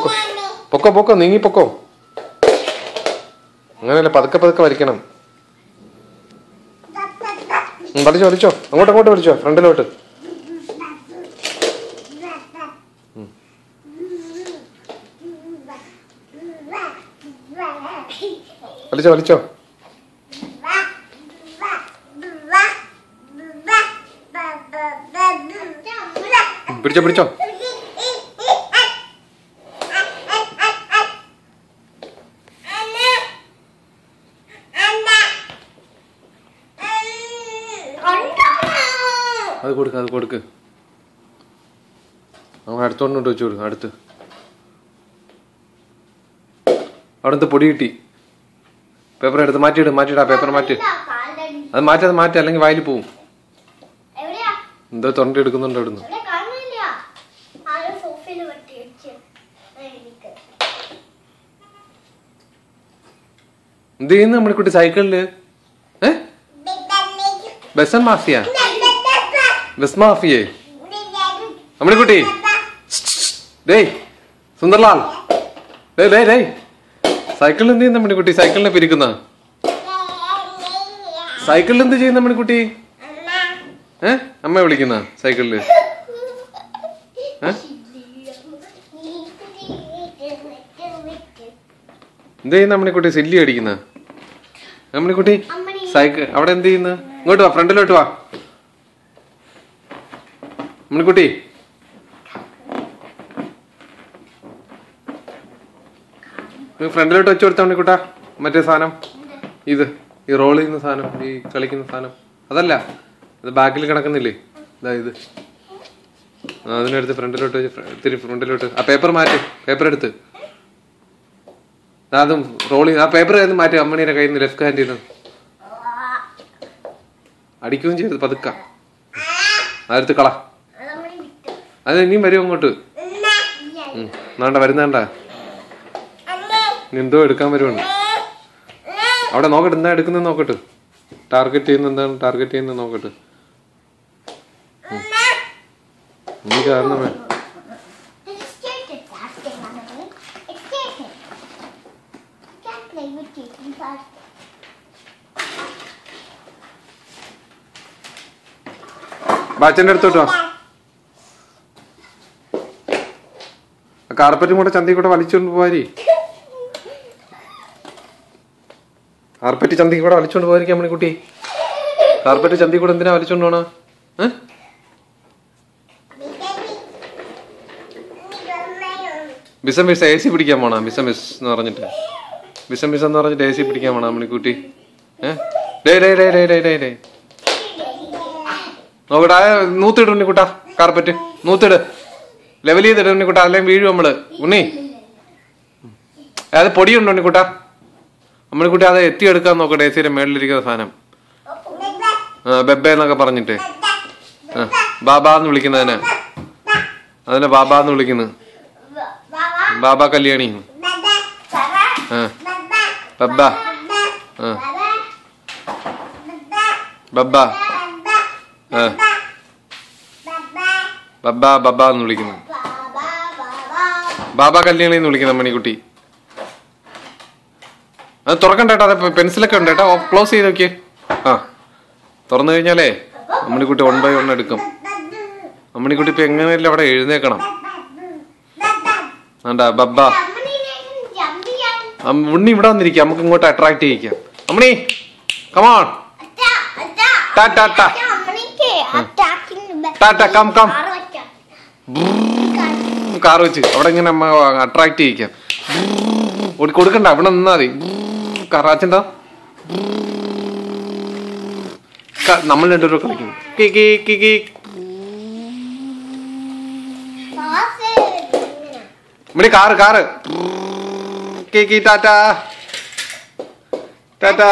പൊക്കോ പൊക്കോ പൊക്കോ നീങ്ങി പൊക്കോ. അങ്ങനെയല്ല, പതുക്കെ പതുക്കെ വലിക്കണം. വലിച്ചോ വലിച്ചോ, അങ്ങോട്ട് വലിച്ചോ, ഫ്രണ്ടിലോട്ട്. വലിച്ചോ വലിച്ചോ. പിടിച്ചോ പിടിച്ചോ. അത് കൊടുക്ക്, അത് കൊടുക്ക്. അങ്ങ് അടുത്തോണ്ട് വെച്ചു കൊടുക്കും. അടുത്ത് അവിടുത്തെ പൊടി കിട്ടി. പേപ്പർ എടുത്ത് മാറ്റിയിടാ. പേപ്പർ മാറ്റി, അത് മാറ്റി, അല്ലെങ്കിൽ വായിൽ പോവും. എന്തോ തൊണ്ട എടുക്കുന്നുണ്ട് അവിടുന്ന്. എന്ത് ചെയ്യുന്നു നമ്മുടെ കുട്ടി സൈക്കിളില്? ബസ് മാഫിയ, ബസ് മാഫിയേ നമ്മുടെ കുട്ടി. ഡേയ് സുന്ദർലാൽ, സൈക്കിളിൽ എന്ത് ചെയ്യുന്ന നമ്മുടെ കുട്ടി? സൈക്കിളിനെ പിരിക്കുന്ന സൈക്കിളിൽ എന്ത് ചെയ്യുന്ന നമ്മുടെ കുട്ടി? അമ്മ വിളിക്കുന്ന സൈക്കിളില്? എന്ത് ചെയ്യുന്ന നമ്മുടെ കുട്ടി? സില്ലി അടിക്കുന്ന നമ്മുടെ കുട്ടി സൈക്കിൾ. അവിടെ എന്ത് ചെയ്യുന്നു? ഇങ്ങോട്ട് വാ, ഫ്രണ്ടിലോട്ട് വാ നമ്മുടെ കുട്ടി. ഫ്രണ്ടിലോട്ട് വെച്ച് കൊടുത്താ മണി കുട്ടാ. മറ്റേ സാധനം, ഇത് ഈ റോൾ ചെയ്യുന്ന സാധനം, ഈ കളിക്കുന്ന സാധനം അതല്ല, അത് ബാക്കിൽ കിടക്കുന്നില്ലേ? ഇതാ ഇത്. അതിനടുത്ത് ഫ്രണ്ടിലോട്ട് വെച്ച് ഫ്രണ്ടിലോട്ട്. ആ പേപ്പർ മാറ്റി, പേപ്പർ എടുത്ത് അതും റോൾ ചെയ്ത് ആ പേപ്പർ ആയിരുന്നു മാറ്റി. അമ്മണിയുടെ കയ്യിൽ നിന്ന് ലെഫ്റ്റ് ഹാൻഡിൽ നിന്ന് അടിക്കുകയും ചെയ്ത് പതുക്ക അതെടുത്ത് കള. അത് ഇനിയും വരും അങ്ങോട്ട്. നാണ്ട വരുന്നാണ്ട, എന്തോ എടുക്കാൻ വരുവാണ്. അവിടെ നോക്കട്ടെ, എന്താ എടുക്കുന്നത് നോക്കട്ടെ. ടാർഗറ്റ് ചെയ്യുന്ന എന്താണ് ടാർഗറ്റ് ചെയ്യുന്നത് നോക്കട്ടെ. നീ കാരണമേ ബാച്ചന്റെ അടുത്തോട്ട് വാ. കാർപ്പറ്റും കൂടെ ചന്തി കൂടെ വലിച്ചോണ്ട് പോരി. കാർപ്പറ്റ് ചന്തി കൂടെ വലിച്ചോണ്ട് പോയിരിക്കാം മണിക്കുട്ടി. കാർപ്പറ്റ് ചന്തി കൂടെ എന്തിനാ വലിച്ചോണ്ട് പോണ? ബിസം ബിസ് AC പിടിക്കാൻ പോണ? ബിസം ബിസ് എന്ന് പറഞ്ഞിട്ട് AC പിടിക്കാൻ പോണ മണിക്കുട്ടി? നോക്കട്ടെ, നൂത്തിട് ഉണ്ണിക്കുട്ടാ. കാർപ്പറ്റ് നൂത്തിട്, ലെവൽ ചെയ്തിട്ട് ഉണ്ണിക്കുട്ടാ, അല്ലെങ്കിൽ വീഴും നമ്മള്. ഉണ്ണി അത് പൊടിയുണ്ടോ ഉണ്ണിക്കുട്ടാ? അമ്മണിക്കുട്ടി അത് എത്തിയെടുക്കാൻ നോക്കട്ടെ. AC യുടെ മേളിലിരിക്കുന്ന സാധനം. ബെബ എന്നൊക്കെ പറഞ്ഞിട്ട് ബാബാന്ന് വിളിക്കുന്നതിനെ, അതിനെ ബാബാന്ന് വിളിക്കുന്നു. ബാബ കല്യാണി, ബബ്ബ, ബബ്ബ, ബബ്ബ ബബ്ബ എന്ന് വിളിക്കുന്നു. ബാബ കല്യാണി എന്ന് വിളിക്കുന്ന മണിക്കുട്ടി. അത് തുറക്കണ്ടേട്ടാ, അത് പെൻസിലൊക്കെ ഉണ്ട് കേട്ടോ. ക്ലോസ് ചെയ്ത് നോക്കിയേ. തുറന്നു കഴിഞ്ഞാലേ അമ്മണിക്കുട്ടി 1 by 1 എടുക്കും. അമ്മണിക്കുട്ടി ഇപ്പൊ എങ്ങനെയല്ല അവിടെ എഴുന്നേക്കണം. ആണ്ടാ ബബ്ബ. ഉണ്ണി ഇവിടെ വന്നിരിക്കാം, നമുക്ക് ഇങ്ങോട്ട് അട്രാക്ട് ചെയ്യിക്കാം. അമ്മണി കമോൺ, കാർ വെച്ച് അവിടെ ഇങ്ങനെ അട്രാക്ട് ചെയ്യിക്കാം. കൊടുക്കണ്ട, അവിടെ നിന്നാ മതി. കറാച്ചണ്ട, നമ്മൾ രണ്ടുപേരും കളിക്കും. ഇവിടെ കാറ് ടാറ്റാ ടാറ്റാ.